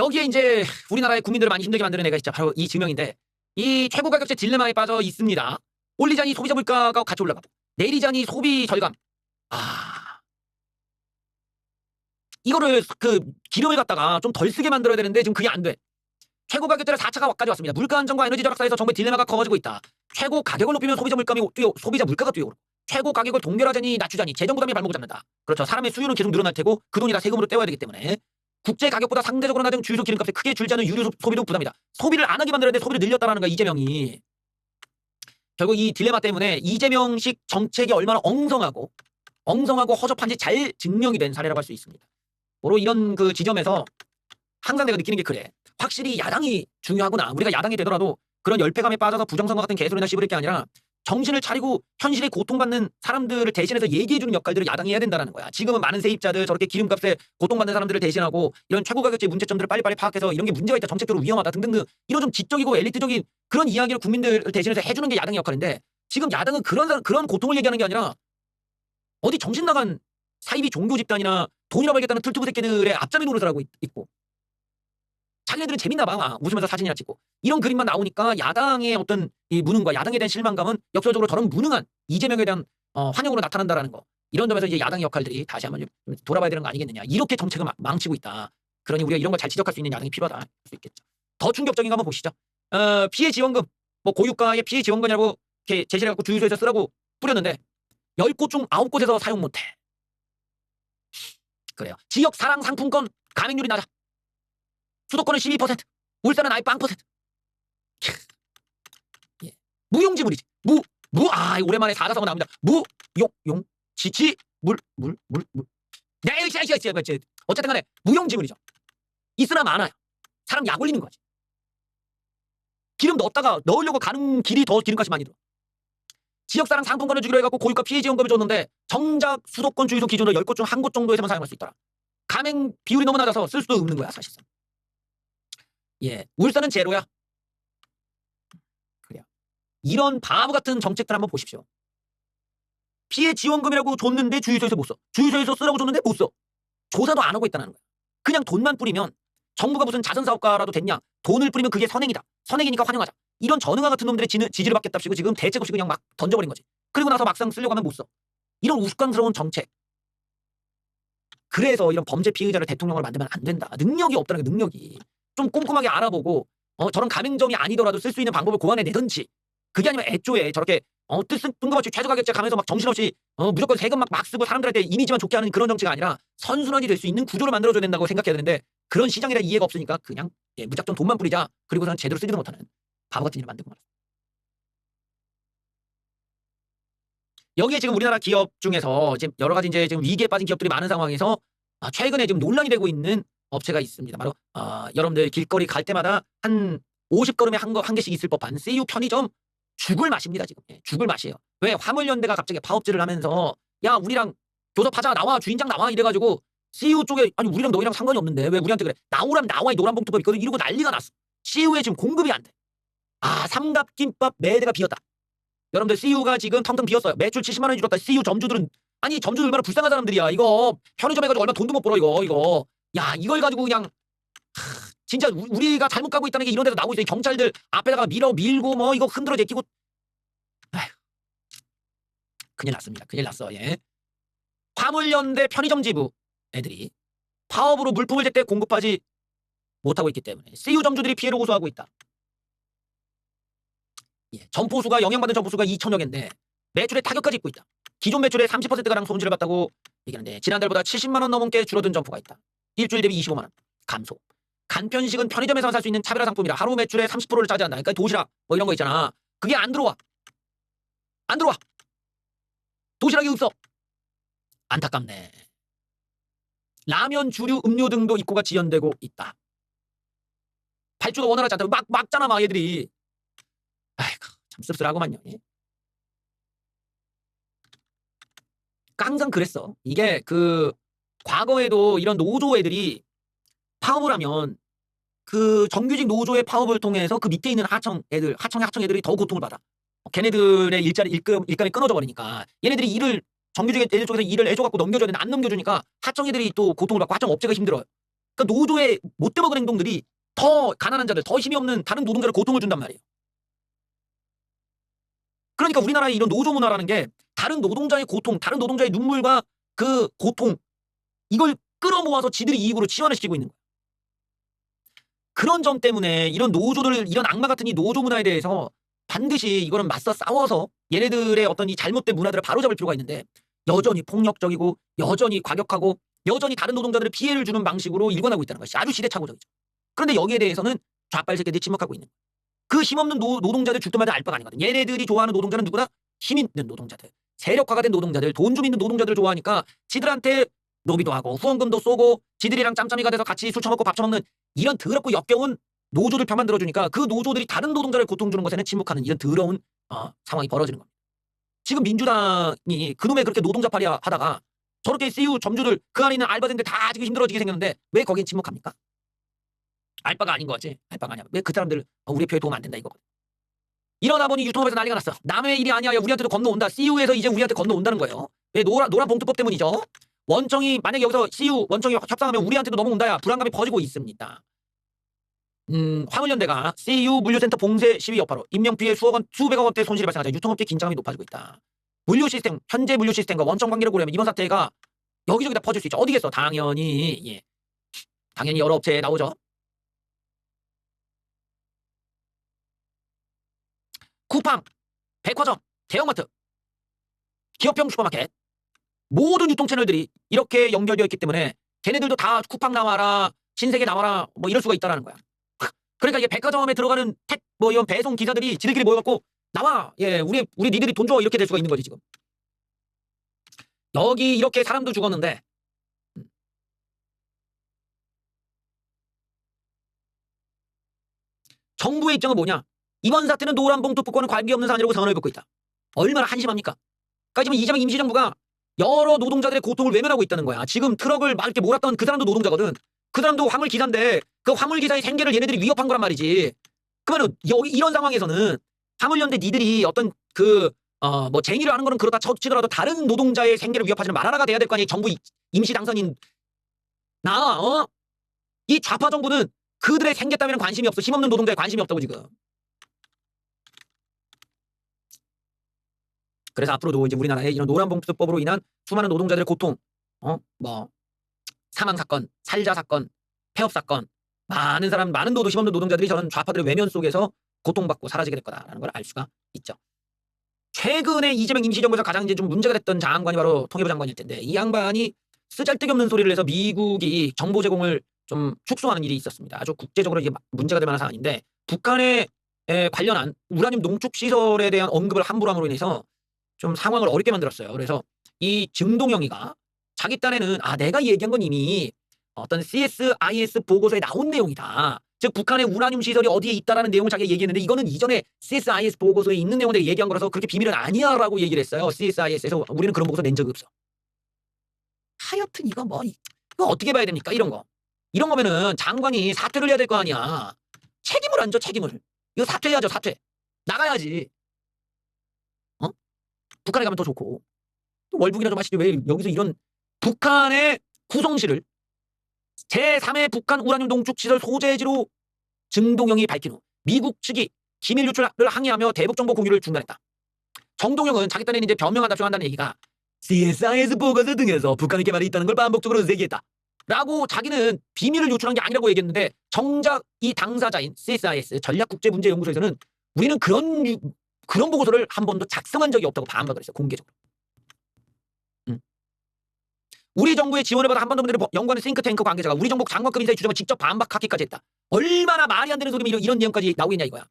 여기에 이제 우리나라의 국민들을 많이 힘들게 만드는 애가 진짜 바로 이 증명인데, 이 최고 가격제 딜레마에 빠져 있습니다. 올리자니 소비자 물가가 같이 올라가고, 내리자니 소비 절감. 이거를 그 기름을 갖다가 좀 덜 쓰게 만들어야 되는데 지금 그게 안 돼. 최고 가격제를 4차까지 왔습니다. 물가 안정과 에너지 절약 사이에서 정부의 딜레마가 커지고 있다. 최고 가격을 높이면 소비자 물가가 뛰어오르고, 최고 가격을 동결하자니 낮추자니 재정 부담이 발목을 잡는다. 그렇죠. 사람의 수요는 계속 늘어날 테고 그 돈이 다 세금으로 떼와야 되기 때문에 국제 가격보다 상대적으로 낮은 주유소 기름값에 크게 줄지 않은 유류 소비도 부담이다. 소비를 안 하게 만들었는데 소비를 늘렸다라는 거야, 이재명이. 결국 이 딜레마 때문에 이재명식 정책이 얼마나 엉성하고 허접한지 잘 증명이 된 사례라고 할 수 있습니다. 바로 이런 그 지점에서 항상 내가 느끼는 게 그래. 확실히 야당이 중요하구나. 우리가 야당이 되더라도 그런 열패감에 빠져서 부정선거 같은 개소리나 씹을 게 아니라 정신을 차리고 현실에 고통받는 사람들을 대신해서 얘기해주는 역할들을 야당이 해야 된다는 거야. 지금은 많은 세입자들, 저렇게 기름값에 고통받는 사람들을 대신하고 이런 최고가격제 문제점들을 빨리빨리 파악해서 이런 게 문제가 있다, 정책적으로 위험하다 등등등 이런 좀 지적이고 엘리트적인 그런 이야기를 국민들을 대신해서 해주는 게 야당의 역할인데, 지금 야당은 그런 고통을 얘기하는 게 아니라 어디 정신 나간 사이비 종교 집단이나 돈이나 벌겠다는 툴투브 새끼들의 앞잡이 노릇을 하고 있고, 자기네들은 재밌나 봐. 웃으면서 사진이나 찍고. 이런 그림만 나오니까 야당의 어떤 이 무능과 야당에 대한 실망감은 역설적으로 저런 무능한 이재명에 대한 환영으로 나타난다라는 거. 이런 점에서 이제 야당의 역할들이 다시 한번 좀 돌아봐야 되는 거 아니겠느냐. 이렇게 정책을 망치고 있다. 그러니 우리가 이런 걸 잘 지적할 수 있는 야당이 필요하다 할 수 있겠죠. 더 충격적인 거 한번 보시죠. 피해 지원금, 뭐 고유가의 피해 지원금이라고 이렇게 제시를 해갖고 주유소에서 쓰라고 뿌렸는데 10곳 중 9곳에서 사용 못해. 그래요. 지역 사랑 상품권 가맹률이 낮아. 수도권은 12%, 울산은 아예 0%. 예. 무용지물이지. 오랜만에 사자성어 나옵니다. 물. 네, 어쨌든 간에 무용지물이죠. 있으나 마나요. 사람 약 올리는 거지. 기름 넣으려고 가는 길이 더 기름값이 많이 들어. 지역사랑 상품권을 주기로 해갖고 고유가 피해 지원금을 줬는데 정작 수도권 주유소 기준으로 10곳 중 1곳 정도에서만 사용할 수 있더라. 가맹 비율이 너무 낮아서 쓸 수도 없는 거야, 사실상. 예, 울산은 제로야. 그래요. 이런 바보 같은 정책들 한번 보십시오. 피해 지원금이라고 줬는데 주유소에서 못 써. 주유소에서 쓰라고 줬는데 못 써. 조사도 안 하고 있다는 거야. 그냥 돈만 뿌리면 정부가 무슨 자선사업가라도 됐냐. 돈을 뿌리면 그게 선행이다. 선행이니까 환영하자. 이런 전응아 같은 놈들의 지지를 받겠답시고 지금 대책 없이 그냥 막 던져버린 거지. 그리고 나서 막상 쓰려고 하면 못 써. 이런 우스꽝스러운 정책. 그래서 이런 범죄 피의자를 대통령으로 만들면 안 된다. 능력이 없다는 게, 능력이. 좀 꼼꼼하게 알아보고 저런 가맹점이 아니더라도 쓸 수 있는 방법을 고안해내든지, 그게 아니면 애초에 저렇게 뜬금없이 최저가격제 가면서 막 정신없이 무조건 세금 막 쓰고 사람들한테 이미지만 좋게 하는 그런 정치가 아니라 선순환이 될 수 있는 구조를 만들어줘야 된다고 생각해야 되는데, 그런 시장에 대한 이해가 없으니까 그냥 무작정 돈만 뿌리자. 그리고서는 제대로 쓰지도 못하는 바보 같은 일을 만들고 말았어. 여기에 지금 우리나라 기업 중에서 지금 여러 가지 이제 지금 위기에 빠진 기업들이 많은 상황에서 최근에 지금 논란이 되고 있는 업체가 있습니다. 바로 여러분들 길거리 갈 때마다 한 50걸음에 한 개씩 있을 법한 CU 편의점 죽을 맛입니다. 지금. 죽을 맛이에요. 왜? 화물연대가 갑자기 파업질을 하면서 야, 우리랑 교섭하자, 나와, 주인장 나와 이래가지고 CU 쪽에 아니 우리랑 너희랑 상관이 없는데 왜 우리한테 그래? 나오라면 나와, 이 노란봉투법 있거든. 이러고 난리가 났어. CU에 지금 공급이 안 돼. 삼각김밥 매대가 비었다. 여러분들 CU가 지금 텅텅 비었어요. 매출 70만 원이 줄었다. CU 점주들은, 아니 점주들 얼마나 불쌍한 사람들이야. 이거 편의점 해가지고 얼마 돈도 못 벌어 이거. 야, 이걸 가지고 그냥 진짜 우리가 잘못 가고 있다는 게 이런 데서 나오고 있어요. 경찰들 앞에다가 밀고 뭐 이거 흔들어 제끼고. 아휴, 큰일 났습니다. 큰일 났어. 예. 화물연대 편의점 지부 애들이 파업으로 물품을 제때 공급하지 못하고 있기 때문에 CU 점주들이 피해를 호소하고 있다. 예. 점포수가, 영향받은 점포수가 2천여 개인데 매출에 타격까지 입고 있다. 기존 매출의 30%가량 손실을 봤다고 얘기하는데 지난달보다 70만 원 넘게 줄어든 점포가 있다. 일주일 대비 25만 원 감소. 간편식은 편의점에서 살 수 있는 차별화 상품이라 하루 매출의 30%를 차지한다. 그러니까 도시락 뭐 이런 거 있잖아. 그게 안 들어와. 도시락이 없어. 안타깝네. 라면, 주류, 음료 등도 입고가 지연되고 있다. 발주가 원활하지 않다. 막잖아 막 얘들이. 아이고, 참 씁쓸하구만요. 예. 항상 그랬어. 이게 과거에도 이런 노조 애들이 파업을 하면 그 정규직 노조의 파업을 통해서 그 밑에 있는 하청의 하청애들이 더 고통을 받아. 걔네들의 일감이 끊어져 버리니까 얘네들이 정규직 애들 쪽에서 일을 해줘갖고 넘겨줘야 되는데 안 넘겨주니까 하청애들이 또 고통을 받고 하청업체가 힘들어요. 그러니까 노조의 못돼 먹은 행동들이 더 가난한 자들, 더 힘이 없는 다른 노동자를 고통을 준단 말이에요. 그러니까 우리나라의 이런 노조 문화라는 게 다른 노동자의 고통, 다른 노동자의 눈물과 그 고통, 이걸 끌어모아서 지들이 이익으로 치환을 시키고 있는 거예요. 그런 점 때문에 이런 노조들, 이런 악마 같은 이 노조 문화에 대해서 반드시 이거는 맞서 싸워서 얘네들의 어떤 이 잘못된 문화들을 바로잡을 필요가 있는데, 여전히 폭력적이고 여전히 과격하고 여전히 다른 노동자들을 피해를 주는 방식으로 일관하고 있다는 것이 아주 시대착오적이죠. 그런데 여기에 대해서는 좌빨 새끼들이 침묵하고 있는 거예요. 그 힘없는 노동자들 죽도 마다 알 바가 아니거든. 얘네들이 좋아하는 노동자는 누구나? 힘 있는 노동자들, 세력화가 된 노동자들, 돈 좀 있는 노동자들 좋아하니까 지들한테 노비도 하고 후원금도 쏘고 지들이랑 짬짬이가 돼서 같이 술 처먹고 밥 처먹는 이런 더럽고 역겨운 노조들 편만 들어주니까 그 노조들이 다른 노동자를 고통 주는 것에는 침묵하는 이런 더러운 상황이 벌어지는 겁니다. 지금 민주당이 그놈의 그렇게 노동자팔이 하다가 저렇게 CU 점주들 그 안에 있는 알바생들 다 지금 힘들어지게 생겼는데 왜 거기엔 침묵합니까? 알바가 아닌 거지. 알바가 아니야. 왜 그 사람들 우리 표에 도움 안 된다 이거거든. 이러다 보니 유통업에서 난리가 났어. 남의 일이 아니야. 우리한테도 건너온다. CU에서 이제 우리한테 건너온다는 거예요. 왜 노란 봉투법 때문이죠. 원청이 만약에 여기서 CU 원청이 협상하면 우리한테도 넘어온다야. 불안감이 퍼지고 있습니다. 화물연대가 CU 물류센터 봉쇄 시위 여파로 인명피해 수백억 원대 손실이 발생하자 유통업계 긴장감이 높아지고 있다. 물류 시스템, 현재 물류 시스템과 원청 관계를 고려하면 이번 사태가 여기저기다 퍼질 수 있죠. 어디겠어? 당연히 여러 업체에 나오죠. 쿠팡, 백화점, 대형마트, 기업형 슈퍼마켓 모든 유통 채널들이 이렇게 연결되어 있기 때문에 걔네들도 다 쿠팡 나와라, 신세계 나와라 뭐 이럴 수가 있다라는 거야. 그러니까 이게 백화점에 들어가는 이런 배송 기사들이 지들끼리 모여갖고 나와, 우리 니들이 돈 줘 이렇게 될 수가 있는 거지 지금. 여기 이렇게 사람도 죽었는데 정부의 입장은 뭐냐? 이번 사태는 노란봉투법과는 관계없는 사안이라고 선언을 긋고 있다. 얼마나 한심합니까? 그러니까 지금 이재명 임시정부가 여러 노동자들의 고통을 외면하고 있다는 거야. 지금 트럭을 막 이렇게 몰았던 그 사람도 노동자거든. 그 사람도 화물기사인데 그 화물기사의 생계를 얘네들이 위협한 거란 말이지. 그러면 여기 이런 상황에서는 화물연대 니들이 어떤 쟁의를 하는 거는 그렇다 치더라도 다른 노동자의 생계를 위협하지는 말아라가 돼야 될 거 아니에요. 정부 임시 당선인 이 좌파 정부는 그들의 생계 따위는 관심이 없어. 힘없는 노동자에 관심이 없다고 지금. 그래서 앞으로도 이제 우리나라에 이런 노란봉투법으로 인한 수많은 노동자들의 고통, 사망 사건, 살자 사건, 폐업 사건, 많은 힘없는 노동자들이 저런 좌파들의 외면 속에서 고통받고 사라지게 될 거다라는 걸 알 수가 있죠. 최근에 이재명 임시정부에서 가장 이제 좀 문제가 됐던 장관이 바로 통일부 장관일 텐데, 이 양반이 쓰잘데기없는 소리를 해서 미국이 정보 제공을 좀 축소하는 일이 있었습니다. 아주 국제적으로 이게 문제가 될 만한 사안인데, 북한에 관련한 우라늄 농축 시설에 대한 언급을 함부로 함으로 인해서 좀 상황을 어렵게 만들었어요. 그래서 이 증동영이가 자기 딴에는 내가 얘기한 건 이미 어떤 CSIS 보고서에 나온 내용이다. 즉 북한의 우라늄 시설이 어디에 있다라는 내용을 자기가 얘기했는데 이거는 이전에 CSIS 보고서에 있는 내용을 내가 얘기한 거라서 그렇게 비밀은 아니야라고 얘기를 했어요. CSIS에서 우리는 그런 보고서 낸 적이 없어. 하여튼 이거 어떻게 봐야 됩니까? 이런 거면은 장관이 사퇴를 해야 될 거 아니야. 책임을 안 져, 책임을. 이거 사퇴해야죠, 사퇴. 나가야지. 북한에 가면 더 좋고. 월북이나 좀 하시지. 왜 여기서 이런 북한의 구성실을 제3의 북한 우라늄 농축 시설 소재지로 증동영이 밝힌 후 미국 측이 기밀 유출을 항의하며 대북 정보 공유를 중단했다. 정동영은 자기 딴에는 이제 변명한다 주장한다는 얘기가 CSIS 보고서 등에서 북한의 개발이 있다는 걸 반복적으로 제기했다. 라고 자기는 비밀을 유출한 게 아니라고 얘기했는데, 정작 이 당사자인 CSIS 전략국제문제연구소에서는 우리는 그런 보고서를 한 번도 작성한 적이 없다고 반박을 했어요. 공개적으로. 우리 정부의 지원을 받아 한반도 문제를 연구하는 싱크탱크 관계자가 우리 정부 장관급 인사의 주장을 직접 반박하기까지 했다. 얼마나 말이 안 되는 소리면 이런 내용까지 나오겠냐 이거야.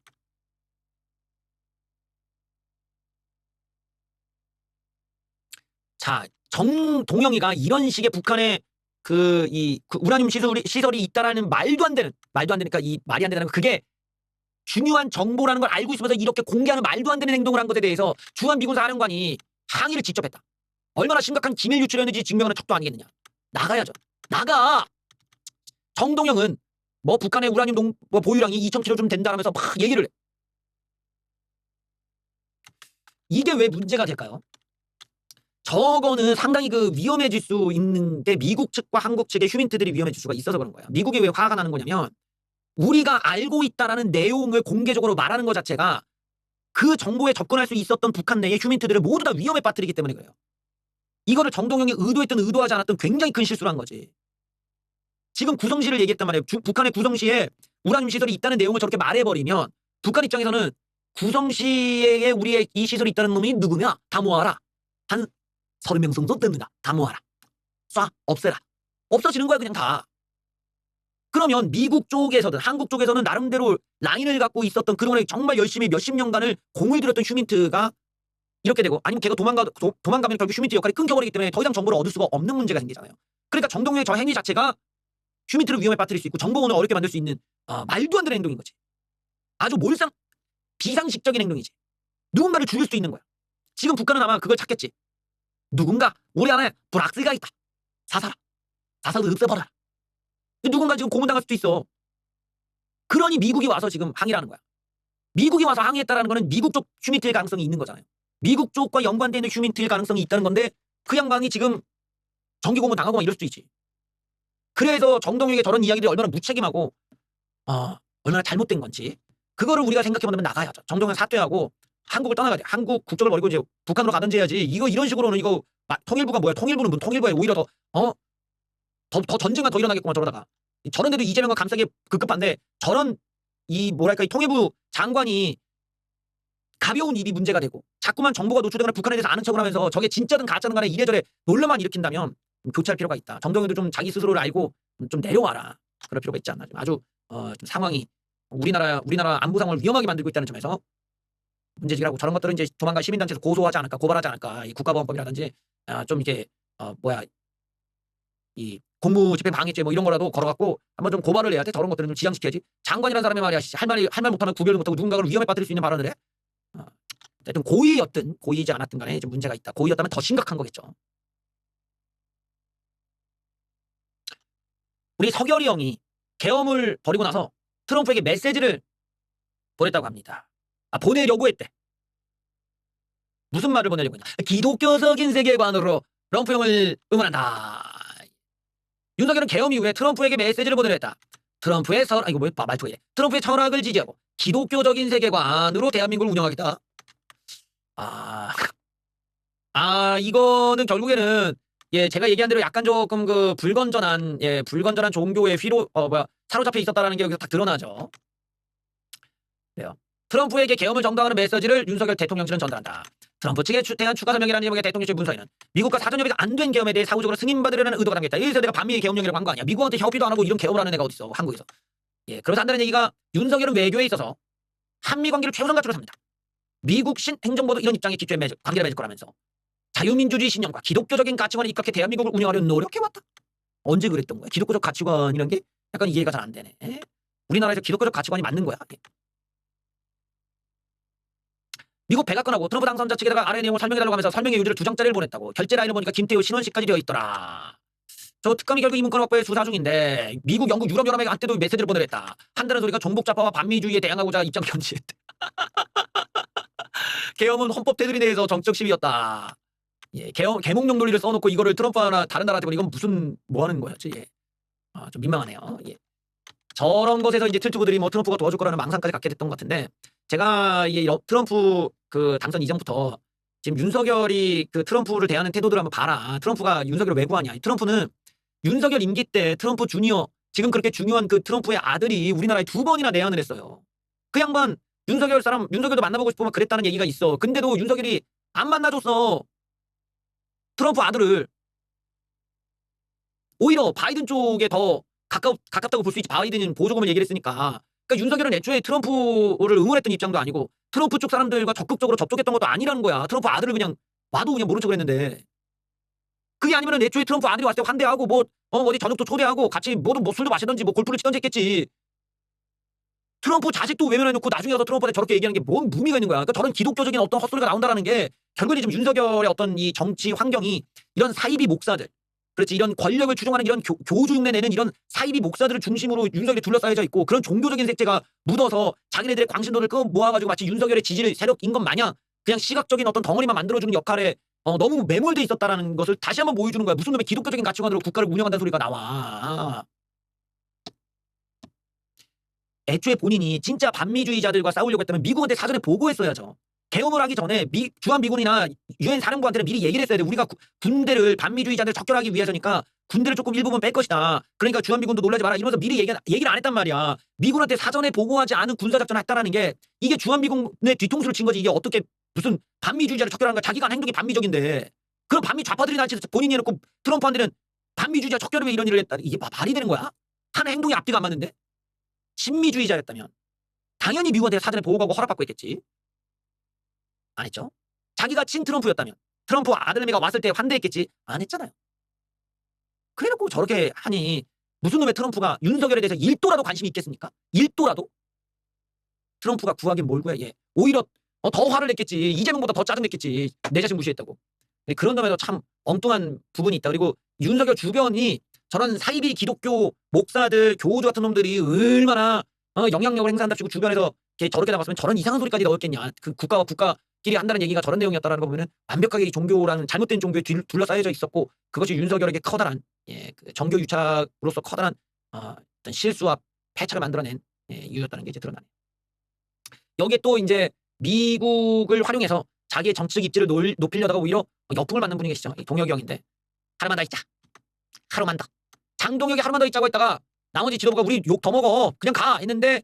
자, 정동영이가 이런 식의 북한의 그 우라늄 시설이 있다라는 말도 안 되니까 이 말이 안 된다는 거, 그게 중요한 정보라는 걸 알고 있으면서 이렇게 공개하는 말도 안 되는 행동을 한 것에 대해서 주한미군 사령관이 항의를 직접 했다. 얼마나 심각한 기밀 유출이었는지 증명하는 척도 아니겠느냐. 나가야죠. 나가. 정동영은 북한의 우라늄 보유량이 2,000kg 좀 된다라면서 막 얘기를 해. 이게 왜 문제가 될까요? 저거는 상당히 그 위험해질 수 있는데 미국 측과 한국 측의 휴민트들이 위험해질 수가 있어서 그런 거예요. 미국이 왜 화가 나는 거냐면 우리가 알고 있다라는 내용을 공개적으로 말하는 것 자체가 그 정보에 접근할 수 있었던 북한 내의 휴민트들을 모두 다 위험에 빠뜨리기 때문에 그래요. 이거를 정동영이 의도했든 의도하지 않았든 굉장히 큰 실수를 한 거지. 지금 구성시를 얘기했단 말이에요. 북한의 구성시에 우라늄 시설이 있다는 내용을 저렇게 말해버리면 북한 입장에서는 구성시에 우리의 이 시설이 있다는 놈이 누구냐? 다 모아라. 한 30명 정도 됩니다. 다 모아라. 쏴. 없애라. 없어지는 거야 그냥 다. 그러면 미국 쪽에서든 한국 쪽에서는 나름대로 라인을 갖고 있었던 그동안에 정말 열심히 몇십 년간을 공을 들였던 휴민트가 이렇게 되고 아니면 걔가 도망가면 결국 휴민트 역할이 끊겨버리기 때문에 더 이상 정보를 얻을 수가 없는 문제가 생기잖아요. 그러니까 정동영의 저 행위 자체가 휴민트를 위험에 빠뜨릴 수 있고 정보원을 어렵게 만들 수 있는 말도 안 되는 행동인 거지. 아주 비상식적인 행동이지. 누군가를 죽일 수 있는 거야. 지금 북한은 아마 그걸 찾겠지. 누군가 우리 안에 불악스가 있다. 사살아. 사살을 없애버려라. 누군가 지금 고문당할 수도 있어. 그러니 미국이 와서 지금 항의를 하는 거야. 미국이 와서 항의했다라는 거는 미국 쪽 휴민트일 가능성이 있는 거잖아요. 미국 쪽과 연관되어 있는 휴민트일 가능성이 있다는 건데 그 양반이 지금 정기 고문 당하고 막 이럴 수도 있지. 그래서 정동영의 저런 이야기들이 얼마나 무책임하고 얼마나 잘못된 건지 그거를 우리가 생각해본다면 나가야죠. 정동영 사퇴하고 한국을 떠나가야 돼. 한국 국적을 버리고 이제 북한으로 가든지 해야지. 이런 식으로는 이거 통일부가 뭐야? 통일부는 뭐 통일부에 오히려 더 전쟁만 더 일어나겠구만 저러다가. 저런데도 이재명과 감싸기 급급한데 저런 이 통일부 장관이 가벼운 일이 문제가 되고 자꾸만 정보가 노출되거나 북한에 대해서 아는 척을 하면서 저게 진짜든 가짜든 간에 이래저래 논란만 일으킨다면 교체할 필요가 있다. 정동영도 좀 자기 스스로를 알고 좀 내려와라. 그럴 필요가 있지 않나. 아주 좀 상황이 우리나라 안보 상황을 위험하게 만들고 있다는 점에서 문제지라고 저런 것들은 이제 조만간 시민단체에서 고소하지 않을까, 고발하지 않을까. 이 국가보안법이라든지 좀 이게 이 공무집행 방해죄 뭐 이런 거라도 걸어갖고 한번 좀 고발을 해야 돼. 저런 것들은 좀 지양시켜야지. 장관이라는 사람이 말이야 할 말 못하면 구별도 못하고 누군가를 위험에 빠뜨릴 수 있는 발언을 해. 하여튼 고의이지 않았든 간에 좀 문제가 있다. 고의였다면 더 심각한 거겠죠. 우리 서결이 형이 계엄을 벌이고 나서 트럼프에게 메시지를 보냈다고 합니다. 보내려고 했대. 무슨 말을 보내려고 했냐. 기독교적인 세계관으로 트럼프 형을 응원한다. 윤석열은 계엄 이후에 트럼프에게 메시지를 보내려 했다. 트럼프의 트럼프의 철학을 지지하고 기독교적인 세계관으로 대한민국을 운영하겠다. 이거는 결국에는 제가 얘기한 대로 약간 조금 그 불건전한 종교의 사로잡혀 있었다라는 게 여기서 딱 드러나죠. 그래요. 트럼프에게 계엄을 정당화하는 메시지를 윤석열 대통령실은 전달한다. 트럼프 측에 대한 추가 설명이라는 제목의 대통령실 문서에는 미국과 사전 협의가 안 된 계엄에 대해 사후적으로 승인받으려는 의도가 담겨있다. 이래서 내가 반미의 계엄령이라고 한 거 아니야. 미국한테 협의도 안 하고 이런 계엄을 하는 애가 어딨어. 한국에서. 그래서 한다는 얘기가 윤석열은 외교에 있어서 한미 관계를 최우선 가치로 삽니다. 미국신 행정부도 이런 입장에 기초해 관계를 맺을 거라면서 자유민주주의 신념과 기독교적인 가치관에 입각해 대한민국을 운영하려 노력해왔다. 언제 그랬던 거야? 기독교적 가치관이라는 게 약간 이해가 잘 안 되네. 우리나라에서 기독교적 가치관이 맞는 거야? 미국 백악관하고 트럼프 당선자 측에다가 아래 내용을 설명해달라고 하면서 설명의 요지를 2장짜리를 보냈다고. 결제 라인을 보니까 김태우 신원식까지 되어 있더라. 저 특감이 결국 이 문건 확보에 수사 중인데 미국, 영국, 유럽 연합에 한때도 메시지를 보내랬다. 한다는 소리가 종북좌파와 반미주의에 대항하고자 입장 견지했대. 계엄은 헌법 테두리 내에서 정적 시위였다. 계몽령 논리를 써놓고 이거를 트럼프나 다른 나라한테 보니 이건 뭐 하는 거였지? 좀 민망하네요. 저런 것에서 이제 틀트부들이 뭐 트럼프가 도와줄 거라는 망상까지 갖게 됐던 것 같은데 제가 트럼프 그 당선 이전부터 지금 윤석열이 그 트럼프를 대하는 태도들 한번 봐라. 트럼프가 윤석열을 왜 구하냐. 트럼프는 윤석열 임기 때 트럼프 주니어 지금 그렇게 중요한 그 트럼프의 아들이 우리나라에 2번이나 내한을 했어요. 그 양반 윤석열도 만나보고 싶으면 그랬다는 얘기가 있어. 근데도 윤석열이 안 만나줬어. 트럼프 아들을. 오히려 바이든 쪽에 더 가깝다고 볼 수 있지. 바이든은 보조금을 얘기를 했으니까. 그러니까 윤석열은 애초에 트럼프를 응원했던 입장도 아니고 트럼프 쪽 사람들과 적극적으로 접촉했던 것도 아니라는 거야. 트럼프 아들을 그냥 와도 그냥 모른 척을 했는데. 그게 아니면 애초에 트럼프 아들이 왔을 때 환대하고 어디 저녁도 초대하고 같이 술도 마시던지 골프를 치던지 했겠지. 트럼프 자식도 외면해놓고 나중에 가서 트럼프한테 저렇게 얘기하는 게 뭔 무미가 있는 거야. 그러니까 저런 기독교적인 어떤 헛소리가 나온다라는 게 결국에 지금 윤석열의 어떤 이 정치 환경이 이런 사이비 목사들, 그렇지, 이런 권력을 추종하는 이런 교주 흉내 내는 이런 사이비 목사들을 중심으로 윤석열이 둘러싸여져 있고 그런 종교적인 색채가 묻어서 자기네들의 광신도를 모아가지고 마치 윤석열의 지지를 세력인 것 마냥 그냥 시각적인 어떤 덩어리만 만들어주는 역할에 너무 매몰돼 있었다라는 것을 다시 한번 보여주는 거야. 무슨 놈의 기독교적인 가치관으로 국가를 운영한다는 소리가 나와. 애초에 본인이 진짜 반미주의자들과 싸우려고 했다면 미국한테 사전에 보고했어야죠. 계엄을 하기 전에 주한미군이나 유엔 사령부한테는 미리 얘기를 했어야 돼. 우리가 군대를 반미주의자들 적결하기 위해서니까 군대를 조금 일부분 뺄 것이다. 그러니까 주한미군도 놀라지 마라. 이러면서 미리 얘기를 안 했단 말이야. 미군한테 사전에 보고하지 않은 군사작전을 했다라는 게 이게 주한미군의 뒤통수를 친 거지. 이게 어떻게 무슨 반미주의자를 적결하는 거야. 자기가 한 행동이 반미적인데. 그럼 반미 좌파들이 나한테 본인이 해놓고 트럼프한테는 반미주의자 적결을 왜 이런 일을 했다. 이게 말이 되는 거야? 하는 행동이 앞뒤가 안 맞는데? 친미주의자였다면 당연히 미국한테 사전에 보고하고 허락받고 했겠지. 안 했죠? 자기가 친 트럼프였다면 트럼프 아들내미가 왔을 때 환대했겠지. 안 했잖아요. 그래놓고 저렇게 하니 무슨 놈의 트럼프가 윤석열에 대해서 1도라도 관심이 있겠습니까? 1도라도? 트럼프가 구하긴 뭘 구해. 오히려 더 화를 냈겠지. 이재명보다 더 짜증냈겠지. 내 자신 무시했다고. 그런 점에서 참 엉뚱한 부분이 있다. 그리고 윤석열 주변이 저런 사이비 기독교 목사들, 교우주 같은 놈들이 얼마나 영향력을 행사한답시고 주변에서 저렇게 나갔으면 저런 이상한 소리까지 넣었겠냐. 그 국가와 국가끼리 한다는 얘기가 저런 내용이었다라는 거 보면은 완벽하게 이 종교라는 잘못된 종교에 둘러싸여져 있었고 그것이 윤석열에게 커다란 그 정교 유착으로서 커다란 어떤 실수와 패착을 만들어낸 이유였다는 게 이제 드러나네. 여기에 또 이제 미국을 활용해서 자기의 정치적 입지를 높이려다가 오히려 역풍을 맞는 분이 계시죠. 동혁이 형인데 하루만 더 있자. 하루만 더. 장동혁이 하루만 더 있자고 했다가 나머지 지도부가 우리 욕 더 먹어. 그냥 가 했는데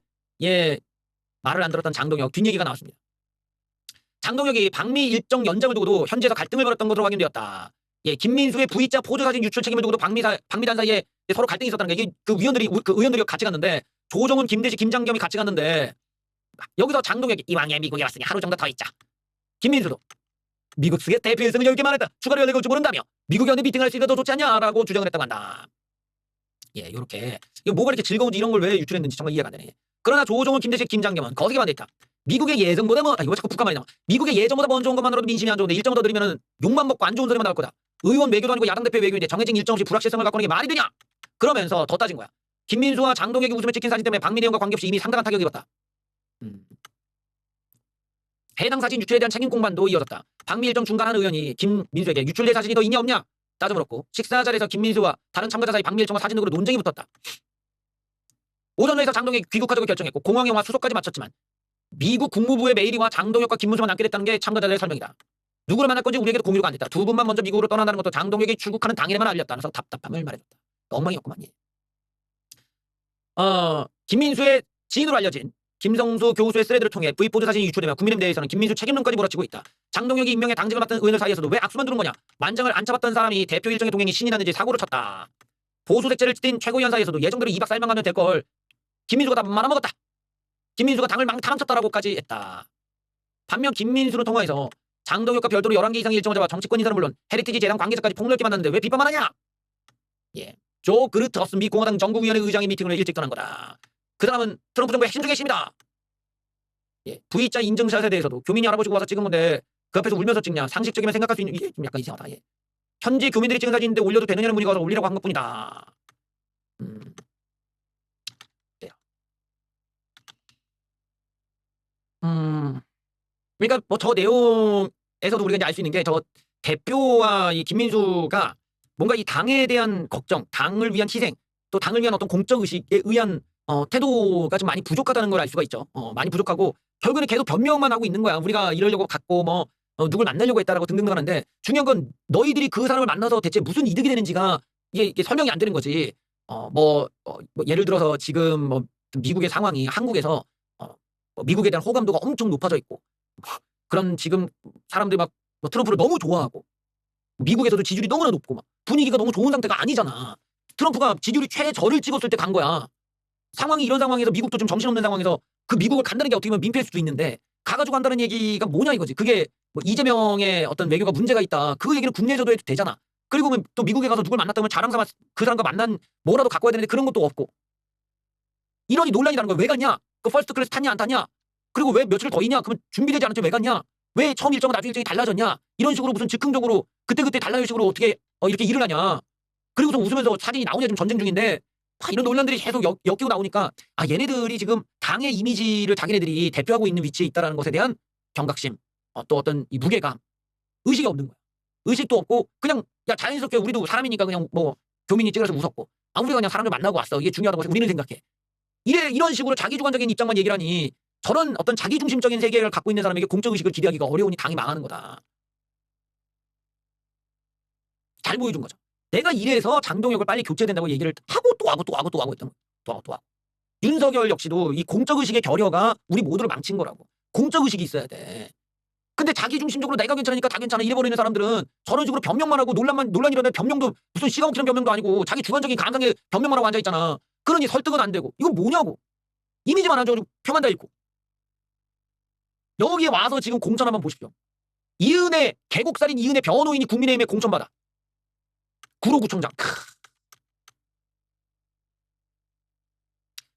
말을 안 들었던 장동혁 뒷얘기가 나왔습니다. 장동혁이 방미 일정 연장을 두고도 현지에서 갈등을 벌였던 것으로 확인되었다. 김민수의 V자 포즈 사진 유출 책임을 두고도 방미단 사이에 서로 갈등이 있었다는 게 이게 그 의원들이 같이 갔는데 조정은 김대식 김장겸이 같이 갔는데 여기서 장동혁이 이왕에 미국에 왔으니 하루 정도 더 있자. 김민수도 미국 측의 대표 일성을 열게만 했다. 추가로 연락을 줄 모른다며 미국에 언제 미팅할 수 있어도 더 좋지 않냐라고 주장을 했다고 한다. 요렇게 이거 뭐가 이렇게 즐거운지 이런 걸 왜 유출했는지 정말 이해가 안 되네. 그러나 조정은 김대식 김장겸은 거세게 반대했다. 미국의 예정보다 이거 자꾸 북한말이 나와. 미국의 예정보다 먼저 온 것만으로도 민심이 안 좋은데 일정을 더 드리면은 욕만 먹고 안 좋은 소리만 나올 거다. 의원 외교도 아니고 야당 대표 외교인데 정해진 일정 없이 불확실성을 갖고 오는 게 말이 되냐? 그러면서 더 따진 거야. 김민수와 장동혁이 웃음에 찍힌 사진 때문에 방미 내용과 관계없이 이미 상당한 타격을 입었다. 해당 사진 유출에 대한 책임 공방도 이어졌다. 방미 일정 중단한 의원이 김민수에게 유출된 사진이 더 있냐 없냐 따져 물었고 식사 자리에서 김민수와 다른 참가자 사이 방미 일정과 사진 등으로 논쟁이 붙었다. 오전에서 장동혁이 귀국하자고 결정했고 공항 영화 수속까지 마쳤지만 미국 국무부의 메일이 와 장동혁과 김문수만 남게 됐다는 게 참가자들의 설명이다. 누구를 만날 건지 우리에게도 공유가 안 됐다. 두 분만 먼저 미국으로 떠난다는 것도 장동혁이 출국하는 당일에만 알렸다면서 답답함을 말해줬다. 엉망이었구만. 김민수의 지인으로 알려진 김성수 교수의 스레드를 통해 V포즈 사진이 유출되며 국민의힘 내에서는 김민수 책임론까지 몰아치고 있다. 장동혁이 임명에 당직을 맡은 의원들 사이에서도 왜 악수만 두는 거냐. 만장을 안 잡았던 사람이 대표 일정의 동행이 신이 났는지 사고를 쳤다. 보수 색채를 띤 최고위원 사이에서도 예정대로 2박 4일만 가면 될 걸 김민수가 다 말아먹었다. 김민수가 당을 타람쳤다라고까지 했다. 반면 김민수는 통화에서 장동혁과 별도로 11개 이상의 일정을 잡아 정치권 인사는 물론 헤리티지 재단 관계자까지 폭넓게 만났는데 왜 비판만 하냐. 조 그르트허스 미 공화당 전국위원회 의장이 미팅을 일찍 떠난 거다. 그 사람은 트럼프 정부의 핵심 중에 핵심이다. V자 인증샷에 대해서도 교민이 알아보시고 와서 찍은 건데 그 앞에서 울면서 찍냐. 상식적이면 생각할 수 있는 이게 좀 약간 이상하다. 현지 교민들이 찍은 사진인데 올려도 되느냐는 문의가 와서 올리라고 한 것뿐이다. 그러니까 뭐 저 내용에서도 우리가 이제 알 수 있는 게 저 대표와 이 김민수가 뭔가 이 당에 대한 걱정, 당을 위한 희생, 또 당을 위한 어떤 공적 의식에 의한 태도가 좀 많이 부족하다는 걸 알 수가 있죠. 많이 부족하고 결국에는 계속 변명만 하고 있는 거야. 우리가 이러려고 갔고 뭐 누굴 만나려고 했다라고 등등 하는데 중요한 건 너희들이 그 사람을 만나서 대체 무슨 이득이 되는지가 이게 설명이 안 되는 거지. 뭐 예를 들어서 지금 뭐 미국의 상황이 한국에서 미국에 대한 호감도가 엄청 높아져 있고 그런 지금 사람들이 막 트럼프를 너무 좋아하고 미국에서도 지지율이 너무나 높고 막 분위기가 너무 좋은 상태가 아니잖아. 트럼프가 지지율이 최저를 찍었을 때 간 거야. 상황이 이런 상황에서 미국도 좀 정신없는 상황에서 그 미국을 간다는 게 어떻게 보면 민폐일 수도 있는데 가가지고 간다는 얘기가 뭐냐 이거지. 그게 뭐 이재명의 어떤 외교가 문제가 있다. 그 얘기는 국내에서도 해도 되잖아. 그리고 또 미국에 가서 누굴 만났다면 자랑삼아 그 사람과 만난 뭐라도 갖고 와야 되는데 그런 것도 없고 이러니 논란이라는 거야. 왜 갔냐? 그 퍼스트 클래스 탔냐 안 탔냐? 그리고 왜 며칠 더 있냐? 그러면 준비되지 않았지 왜 갔냐? 왜 처음 일정과 나중 일정이 달라졌냐? 이런 식으로 무슨 즉흥적으로 그때그때 달라질 식으로 어떻게 이렇게 일을 하냐? 그리고서 웃으면서 사진이 나오냐 지금 전쟁 중인데 이런 논란들이 계속 엮이고 나오니까 얘네들이 지금 당의 이미지를 자기네들이 대표하고 있는 위치에 있다는 것에 대한 경각심 또 어떤 이 무게감 의식이 없는 거야. 의식도 없고 그냥 야 자연스럽게 우리도 사람이니까 그냥 뭐 교민이 찌그러서 웃었고 우리가 그냥 사람들 만나고 왔어. 이게 중요하다고 우리는 생각해. 이런 식으로 자기주관적인 입장만 얘기를 하니 저런 어떤 자기중심적인 세계를 갖고 있는 사람에게 공적의식을 기대하기가 어려우니 당이 망하는 거다. 잘 보여준 거죠. 내가 이래서 장동혁을 빨리 교체된다고 얘기를 하고 또 하고 했던 거예요. 또 하고. 윤석열 역시도 이 공적의식의 결여가 우리 모두를 망친 거라고. 공적의식이 있어야 돼. 근데 자기중심적으로 내가 괜찮으니까 다 괜찮아 이래버리는 사람들은 저런 식으로 변명만 하고 논란 일어나는 변명도 무슨 시가 먹히는 변명도 아니고 자기 주관적인 감상에 변명만 하고 앉아있잖아. 그러니 설득은 안 되고 이건 뭐냐고. 이미지만 안 좋아지고 표만 다 읽고. 여기에 와서 지금 공천 한번 보십시오. 이은혜 계곡살인 이은혜 변호인이 국민의힘에 공천받아. 구로구청장.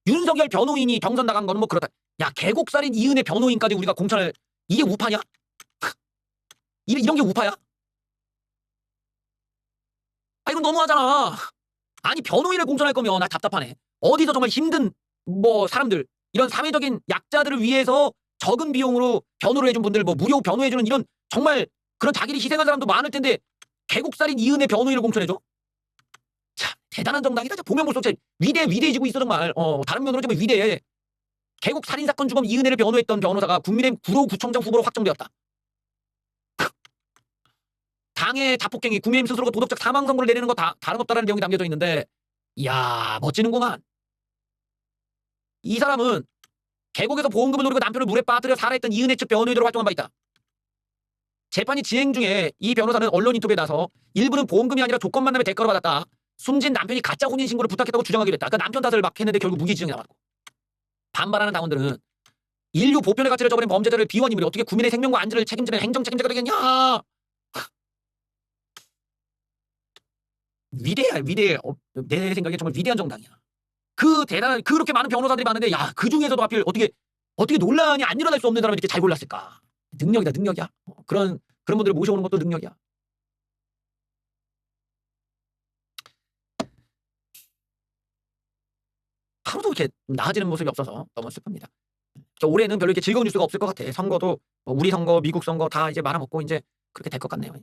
윤석열 변호인이 경선 나간 거는 뭐 그렇다. 야 계곡살인 이은혜 변호인까지 우리가 공천을 이게 우파냐? 이런 게 우파야? 이건 너무하잖아. 아니 변호인을 공천할 거면 나 답답하네. 어디서 정말 힘든 뭐 사람들 이런 사회적인 약자들을 위해서 적은 비용으로 변호를 해준 분들 뭐 무료 변호해주는 이런 정말 그런 자기를 희생한 사람도 많을 텐데 계곡살인 이은혜 변호인을 공천해줘? 참 대단한 정당이다. 보면 볼수록 진짜 위대해지고 있어 정말. 다른 면으로 정말 위대해. 계곡 살인사건 주범 이은혜를 변호했던 변호사가 국민의힘 구로구청장 후보로 확정되었다. 당의 자폭행위, 국민의힘 스스로가 도덕적 사망 선고를 내리는 거 다름없다라는 내용이 담겨져 있는데 이야 멋지는구만. 이 사람은 계곡에서 보험금을 노리고 남편을 물에 빠뜨려 살해했던 이은혜 측 변호인으로 활동한 바 있다. 재판이 진행 중에 이 변호사는 언론 인터뷰에 나서 일부는 보험금이 아니라 조건 만남의 대가로 받았다. 숨진 남편이 가짜 혼인신고를 부탁했다고 주장하기로 했다. 그러니까 남편 탓을 막 했는데 결국 무기지정이 나왔고. 반발하는 당원들은 인류 보편의 가치를 저버린 범죄자를 비호한 인물이 어떻게 국민의 생명과 안전을 책임지는 행정 책임자가 되겠냐. 위대해. 내 생각에 정말 위대한 정당이야. 그렇게 많은 변호사들이 많은데 야 그 중에서도 하필 어떻게 논란이 안 일어날 수 없는 사람을 이렇게 잘 골랐을까. 능력이야. 그런 분들을 모셔오는 것도 능력이야. 하루도 이렇게 나아지는 모습이 없어서 너무 슬픕니다. 올해는 별로 이렇게 즐거운 뉴스가 없을 것 같아. 선거도 뭐 우리 선거, 미국 선거 다 이제 말아먹고 이제 그렇게 될 것 같네요.